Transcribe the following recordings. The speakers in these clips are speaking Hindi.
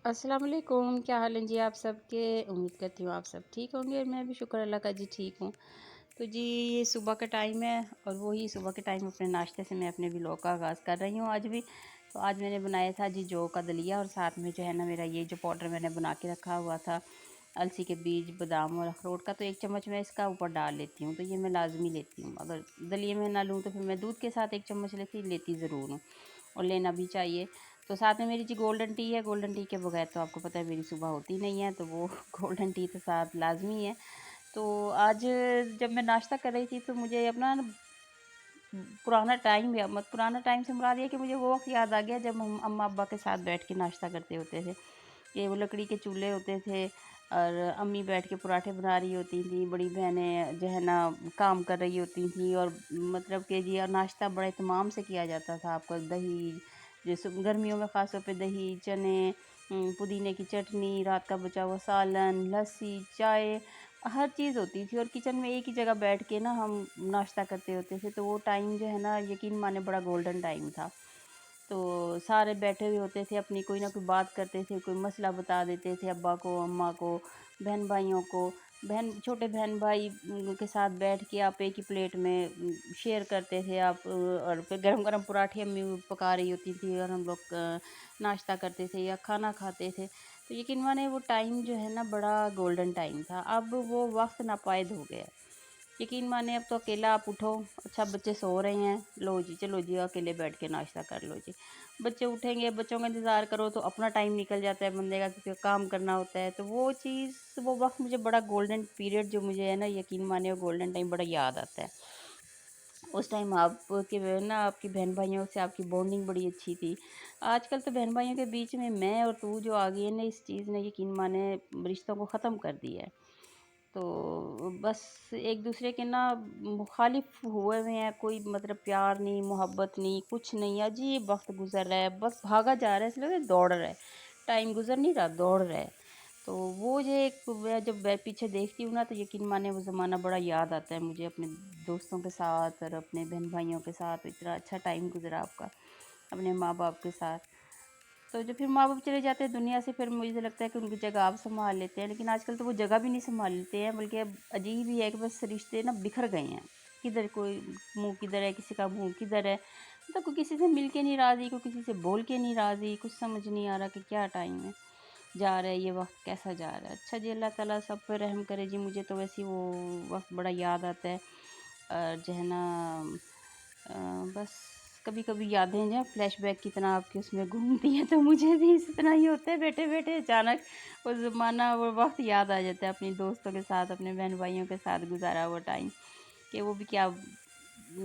अस्सलाम वालेकुम, क्या हाल हैं जी आप सबके। उम्मीद करती हूँ आप सब ठीक होंगे और मैं भी शुक्र अल्लाह का जी ठीक हूँ। तो जी ये सुबह का टाइम है और वही सुबह के टाइम अपने नाश्ते से मैं अपने व्लॉग का आगाज़ कर रही हूँ आज भी। तो आज मैंने बनाया था जी जौ का दलिया और साथ में जो है ना मेरा ये जो पाउडर मैंने बना के रखा हुआ था अलसी के बीज, बादाम और अखरोट का, तो 1 चम्मच मैं इसका ऊपर डाल लेती हूँ। तो ये मैं लाज़मी लेती हूँ, अगर दलिये में ना लूँ तो फिर मैं दूध के साथ 1 चम्मच लेती ज़रूर हूँ और लेना भी चाहिए। तो साथ में मेरी जी गोल्डन टी है, गोल्डन टी के बगैर तो आपको पता है मेरी सुबह होती नहीं है, तो वो गोल्डन टी तो साथ लाज़मी है। तो आज जब मैं नाश्ता कर रही थी तो मुझे अपना ना पुराना टाइम या मत पुराना टाइम से मुराद ये कि मुझे वो वक़्त याद आ गया जब हम अम्मा-अब्बा के साथ बैठ के नाश्ता करते होते थे। कि वो लकड़ी के चूल्हे होते थे और अम्मी बैठ के पराठे बना रही होती थी, बड़ी बहनें जो है ना काम कर रही होती थी और मतलब कि जी नाश्ता बड़े इत्मीम से किया जाता था। आपका दही, जैसे गर्मियों में ख़ास तौर पे दही, चने, पुदीने की चटनी, रात का बचा हुआ सालन, लस्सी, चाय, हर चीज़ होती थी और किचन में एक ही जगह बैठ के ना हम नाश्ता करते होते थे। तो वो टाइम जो है ना यकीन माने बड़ा गोल्डन टाइम था। तो सारे बैठे हुए होते थे, अपनी कोई ना कोई बात करते थे, कोई मसला बता देते थे अब्बा को, अम्मा को, बहन-भाइयों को। छोटे बहन-भाई के साथ बैठ के आप एक ही प्लेट में शेयर करते थे आप, और फिर गरम-गरम पराठे अम्मी पका रही होती थी और हम लोग नाश्ता करते थे या खाना खाते थे। तो यकीन माने वो टाइम जो है ना बड़ा गोल्डन टाइम था। अब वो वक़्त नापैद हो गया। यकीन माने अब तो अकेला आप उठो, अच्छा बच्चे सो रहे हैं, लो जी चलो जी अकेले बैठ के नाश्ता कर लो जी। बच्चे उठेंगे, बच्चों का इंतज़ार करो तो अपना टाइम निकल जाता है बंदे का, क्योंकि काम करना होता है। तो वो चीज़, वो वक़्त मुझे बड़ा गोल्डन पीरियड जो मुझे है ना यकीन माने वो गोल्डन टाइम बड़ा याद आता है। उस टाइम आपके जो है ना आपकी बहन-भाइयों से आपकी बॉन्डिंग बड़ी अच्छी थी। आजकल तो बहन-भाइयों के बीच में मैं और तू जो आ गई है ना, इस चीज़ ने यकीन माने रिश्तों को ख़त्म कर दिया है। तो बस एक-दूसरे के ना मुखालिफ हुए हुए हैं, कोई मतलब प्यार नहीं, मोहब्बत नहीं, कुछ नहीं। अजीब वक़्त गुज़र रहा है, बस भागा जा रहा है, ऐसा लग रहा है दौड़ रहा है। टाइम गुज़र नहीं रहा, दौड़ रहा है। तो वो जो एक मैं जब मैं पीछे देखती हूँ ना तो यकीन माने वो ज़माना बड़ा याद आता है मुझे, अपने दोस्तों के साथ और अपने बहन-भाइयों के साथ इतना अच्छा टाइम गुज़रा आपका, अपने माँ-बाप के साथ। तो जब फिर माँ-बाप चले जाते हैं दुनिया से, फिर मुझे लगता है कि उनकी जगह आप सँभाल लेते हैं, लेकिन आजकल तो वो जगह भी नहीं सँभालते हैं, बल्कि अब अजीब ही है कि बस रिश्ते ना बिखर गए हैं। किधर कोई मुँह किधर है, किसी का मुँह किधर है, मतलब कोई किसी से मिल के नहीं राज़ी, कोई किसी से बोल के नहीं राज़ी, कुछ समझ नहीं आ रहा कि क्या टाइम है, जा रहा है ये वक़्त कैसा जा रहा है। अच्छा जी अल्लाह ताला सब पे रहम करे जी, मुझे तो वैसे ही वो वक़्त बड़ा याद आता है। जो है ना अ, बस कभी-कभी यादें जो हैं फ्लैशबैक की तरह आपके उसमें घूमती हैं, तो मुझे भी इसी तरह ही होता है, बैठे-बैठे अचानक वो ज़माना, वो वक़्त याद आ जाता है अपने दोस्तों के साथ, अपने बहन-भाइयों के साथ गुज़ारा हुआ टाइम, कि वो भी क्या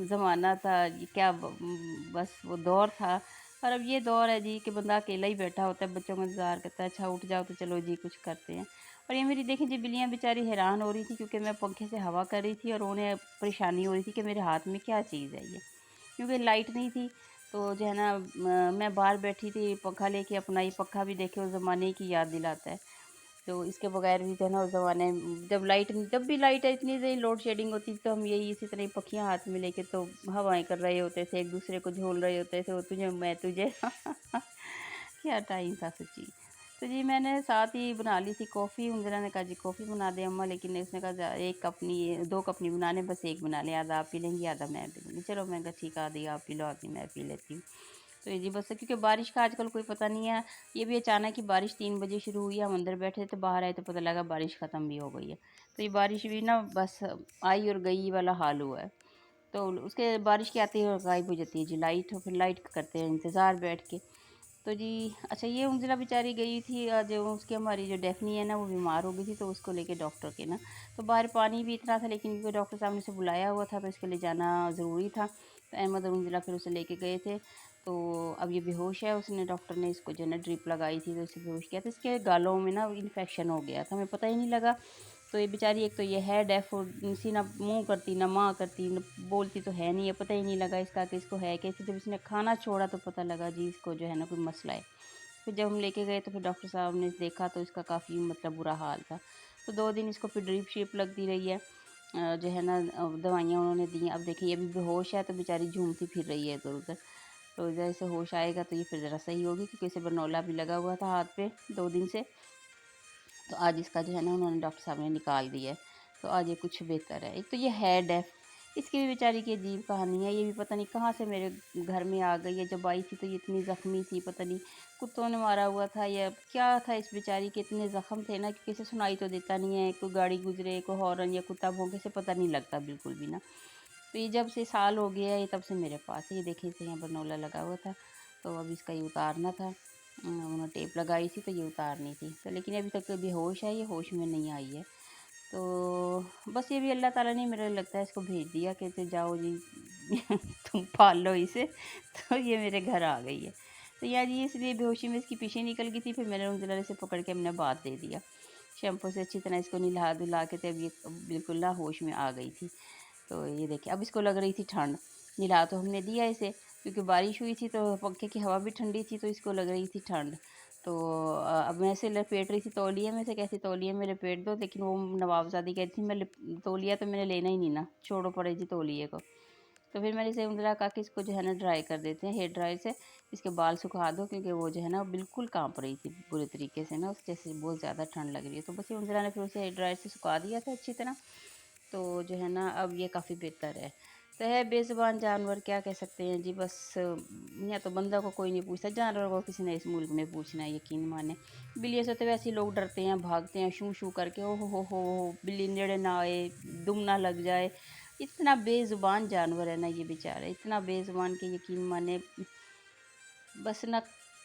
ज़माना था, ये क्या बस वो दौर था। और अब ये दौर है जी कि बंदा अकेला ही बैठा होता है, बच्चों का इंतज़ार करता है, अच्छा उठ जाओ तो चलो जी कुछ करते हैं। और ये मेरी देखिए जी बिल्लियाँ बेचारी हैरान हो रही थी, क्योंकि मैं पंखे से हवा कर रही थी और उन्हें परेशानी हो रही थी कि मेरे हाथ में क्या चीज़ है ये। क्योंकि लाइट नहीं थी, तो जो है ना मैं बाहर बैठी थी पंखा लेके अपना, ये पंखा भी देखे उस ज़माने की याद दिलाता है। तो इसके बगैर भी जो है ना उस ज़माने जब भी लाइट इतनी ज़्यादा लोड शेडिंग होती थी तो हम यही इसी तरह ही पक्खियाँ हाथ में लेके तो हवाएँ कर रहे होते थे, एक दूसरे को झोल रहे होते थे, वो तुझे मैं तुझे क्या टाइम था सच्ची। तो जी मैंने साथ ही बना ली थी कॉफ़ी, उंजला ने कहा जी कॉफ़ी बना दें अम्मा, लेकिन उसने कहा 1 कप नहीं 2 कप नहीं बनाने, बस 1 बना लें, आधा आप पी लेंगी आधा मैं पी लूँगी। चलो मैंने कहा ठीक है, आधी आप पी लो आधी मैं पी लेती हूँ। तो ये जी बस क्योंकि बारिश का आजकल कोई पता नहीं है, ये भी अचानक ही बारिश 3 बजे शुरू हुई है, हम अंदर बैठे थे, बाहर आए तो पता लगा बारिश ख़त्म भी हो गई है। तो ये बारिश भी ना बस आई और गई वाला हाल हुआ है। तो उसके बारिश के आते ही और गायब हो जाती है जी लाइट, और फिर लाइट का करते हैं इंतज़ार बैठ के। तो जी अच्छा ये उंजिला बेचारी गई थी, जो उसकी हमारी जो डेफ़नी है ना वो बीमार हो गई थी, तो उसको लेके डॉक्टर के ना, तो बाहर पानी भी इतना था, लेकिन क्योंकि डॉक्टर साहब ने उसे बुलाया हुआ था तो इसके लिए जाना ज़रूरी था। तो अहमद और उंजिला फिर उसे लेके गए थे। तो अब ये बेहोश है, उसने डॉक्टर ने इसको जो है ना ड्रिप लगाई थी तो इसे बेहोश किया था, इसके गालों में ना इन्फेक्शन हो गया था, हमें पता ही नहीं लगा। तो ये बेचारी एक तो ये है डेफ़, और सी ना मुँह करती ना माँ करती न बोलती तो है नहीं है, पता ही नहीं लगा इसका कि इसको है क्या। फिर जब इसने खाना छोड़ा तो पता लगा जी इसको जो है ना कोई मसला है। फिर जब हम लेके गए तो फिर डॉक्टर साहब ने देखा तो इसका काफ़ी मतलब बुरा हाल था। तो 2 दिन इसको फिर ड्रिप शिप लगती रही है। जो है ना दवाइयाँ उन्होंने दी हैं। अब देखिए ये भी बेहोश है तो बेचारी झूमती फिर रही है इधर-उधर। तो जैसे होश आएगा तो ये फिर ज़रा सही होगी, क्योंकि इसे बरनौला भी लगा हुआ था हाथ पे 2 दिन से। तो आज इसका जो है ना उन्होंने डॉक्टर साहब ने निकाल दिया है, तो आज ये कुछ बेहतर है। एक तो ये है डेफ़, इसकी भी बेचारी की अजीब कहानी है। ये भी पता नहीं कहाँ से मेरे घर में आ गई है। जब आई थी तो ये इतनी ज़ख्मी थी, पता नहीं कुत्तों ने मारा हुआ था या क्या था इस बेचारी के, इतने ज़ख्म थे ना कि किसी सुनाई तो देता नहीं है। कोई गाड़ी गुजरे, कोई हॉर्न या कुत्ता भौंके से पता नहीं लगता बिल्कुल भी ना। तो ये जब से साल हो गया है, ये तब से मेरे पास है। ये देखिए इसे यहाँ बरनौला लगा हुआ था, तो अब इसका ये उतारना था। उन्होंने टेप लगाई थी तो ये उतारनी थी, तो लेकिन अभी तक बेहोश है, ये होश में नहीं आई है। तो बस ये भी अल्लाह ताला ने मेरे लगता है इसको भेज दिया कि तो जाओ जी तुम पाल लो इसे। तो ये मेरे घर आ गई है। तो यार ये इसलिए बेहोशी में इसकी पीछे निकल गई थी, फिर मैंने उंगली से पकड़ के हमने बात दे दिया शैम्पू से अच्छी तरह इसको नहला धुला के, तब ये बिल्कुल ना होश में आ गई थी। तो ये देखिए अब इसको लग रही थी ठंड, नहला तो हमने दिया इसे, क्योंकि बारिश हुई थी तो पंखे की हवा भी ठंडी थी, तो इसको लग रही थी ठंड। तो अब मैं इसे लपेट रही थी तौलिए में से, कहती तौलिए में लपेट दो, लेकिन वो नवाबजादी कहती थी मैं तौलिया तो मैंने लेना ही नहीं ना, छोड़ो पड़े जी तौलिए को। तो फिर मैंने इसे उंगला कहा कि इसको जो है ना ड्राई कर देते हैं, हेयर ड्राई से इसके बाल सुखा दो, क्योंकि वो जो है ना बिल्कुल कांप रही थी बुरे तरीके से ना, उस जैसे बहुत ज़्यादा ठंड लग रही है। तो बस ये उंगला ने फिर उसे हेयर ड्राई से सुखा दिया था अच्छी तरह। तो जो है ना अब ये काफ़ी बेहतर है। तो है बेज़ुबान जानवर, क्या कह सकते हैं जी। बस यहाँ तो बंदा को कोई नहीं पूछता, जानवर को किसी ने इस मुल्क में पूछना है, यकीन माने। बिल्लियों से तो वैसे ही लोग डरते हैं, भागते हैं शू शू करके, ओ हो बिल्ली नेड़े ना आए, दुम ना लग जाए। इतना बेज़ुबान जानवर है ना ये बेचारा, इतना बेज़ुबान कि यकीन माने बस ना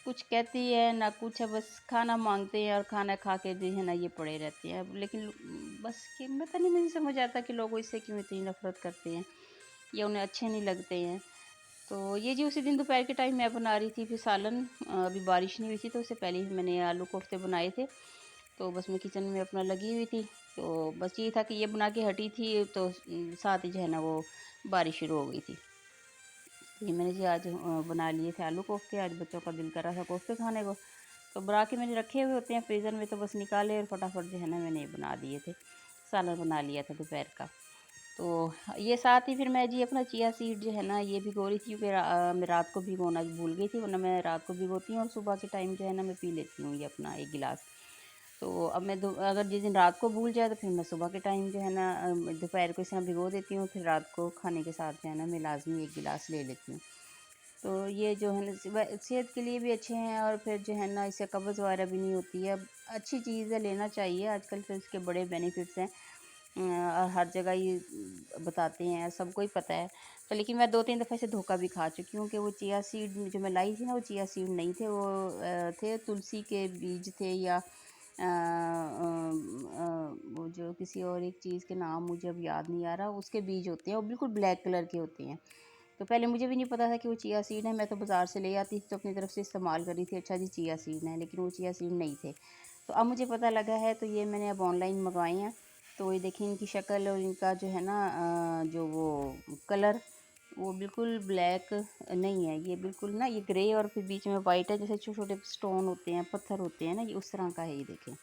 कुछ कहती है ना कुछ है, बस खाना मांगते हैं और खाना खा के जो है ना ये पड़े रहते हैं। अब लेकिन बस कि पता नहीं, मुझे समझ आता कि लोग इससे क्यों इतनी नफरत करते हैं या उन्हें अच्छे नहीं लगते हैं। तो ये जी उसी दिन दोपहर के टाइम मैं बना रही थी फिर सालन, अभी बारिश नहीं हुई थी तो उससे पहले ही मैंने आलू कोफ्ते बनाए थे। तो बस मैं किचन में अपना लगी हुई थी, तो बस ये था कि ये बना के हटी थी, तो साथ ही जो है ना वो बारिश शुरू हो गई थी। ये मैंने जी आज बना लिए थे आलू कोफ्ते। आज बच्चों का दिल कर रहा था कोफ्ते खाने को, तो बना के मैंने रखे हुए होते हैं फ्रीज़र में, तो बस निकाले और फटाफट जो है ना मैंने बना दिए थे। सालन बना लिया था दोपहर का। तो ये साथ ही फिर मैं जी अपना चिया सीड जो है ना ये भिगो रही थी, क्योंकि मैं रात को भिगोना भूल गई थी, वरना मैं रात को भिगोती हूँ और सुबह के टाइम जो है ना मैं पी लेती हूँ ये अपना 1 गिलास। तो अब मैं अगर जिस दिन रात को भूल जाए तो फिर मैं सुबह के टाइम जो है ना दोपहर को इस तरह भिगो देती हूँ, फिर रात को खाने के साथ जो है ना मैं लाजमी 1 गिलास ले लेती हूँ। तो ये जो है ना सेहत के लिए भी अच्छे हैं, और फिर जो है ना इससे कब्ज़ वगैरह भी नहीं होती है। अच्छी चीज़ है, लेना चाहिए। आजकल तो इसके बड़े बेनिफिट्स हैं, और हर जगह ये बताते हैं, सबको ही पता है। तो लेकिन मैं 2-3 दफ़ा से धोखा भी खा चुकी हूँ कि वो चिया सीड जो मैं लाई थी ना वो चिया सीड नहीं थे, वो थे तुलसी के बीज थे, या वो जो किसी और एक चीज़ के नाम मुझे अब याद नहीं आ रहा, उसके बीज होते हैं, वो बिल्कुल ब्लैक कलर के होते हैं। तो पहले मुझे भी नहीं पता था कि वो चिया सीड है, मैं तो बाज़ार से ले आती थी तो अपनी तरफ से इस्तेमाल कर रही थी, अच्छा जी चिया सीड है, लेकिन वो चिया सीड नहीं थे। तो अब मुझे पता लगा है, तो ये मैंने अब ऑनलाइन मंगवाए हैं। तो ये देखिए इनकी शक्ल और इनका जो है ना जो वो कलर, वो बिल्कुल ब्लैक नहीं है, ये बिल्कुल ना ये ग्रे और फिर बीच में वाइट है, जैसे छोटे छोटे स्टोन होते हैं, पत्थर होते हैं ना, ये उस तरह का है ये देखें।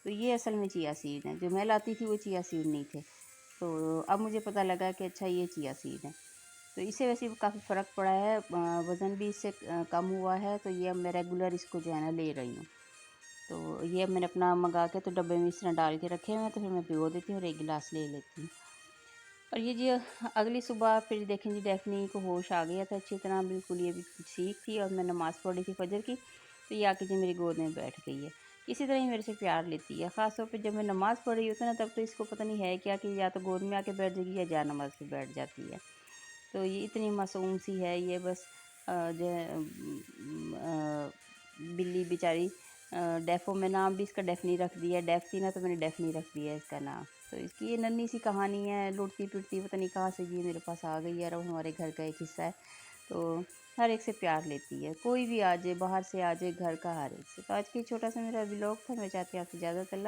तो ये असल में चिया सीड है, जो मैं लाती थी वो चिया सीड नहीं थे। तो अब मुझे पता लगा कि अच्छा ये चिया सीड है। तो इससे वैसे काफ़ी फ़र्क पड़ा है, वज़न भी इससे कम हुआ है। तो ये अब मैं रेगुलर इसको जो है ना ले रही हूँ। तो ये अब मैंने अपना मंगा के तो डब्बे में इस तरह डाल के रखे हुए हैं, तो फिर मैं भिगो देती हूँ और 1 गिलास ले लेती हूँ। और ये जी अगली सुबह फिर देखें जी डेफ़नी को होश आ गया था अच्छी तरह, बिल्कुल ये भी ठीक थी, और मैं नमाज़ पढ़ रही थी फ़जर की, तो ये आके जी मेरी गोद में बैठ गई है। इसी तरह ही मेरे से प्यार लेती है, ख़ास तौर पे जब मैं नमाज़ पढ़ रही होती हूँ ना, तब तो इसको पता नहीं है क्या कि या तो गोद में आके बैठ जाएगी या जा नमाज़ पे बैठ जाती है। तो ये इतनी मासूम सी है ये, बस जो है बिल्ली बेचारी डेफो में नाम भी इसका डेफनी रख दिया है, डेफ थी ना तो मैंने डेफनी रख दिया है इसका नाम। तो इसकी ये नन्ही सी कहानी है, लुढ़ती पिटती पता नहीं कहाँ से ये मेरे पास आ गई है, और हमारे घर का एक हिस्सा है। तो हर एक से प्यार लेती है, कोई भी आ जाए, बाहर से आ जाए, घर का हर एक से। तो आज की छोटा सा मेरा व्लॉग था, मैं चाहती हूँ आपसे इजाज़त। अल्लाह।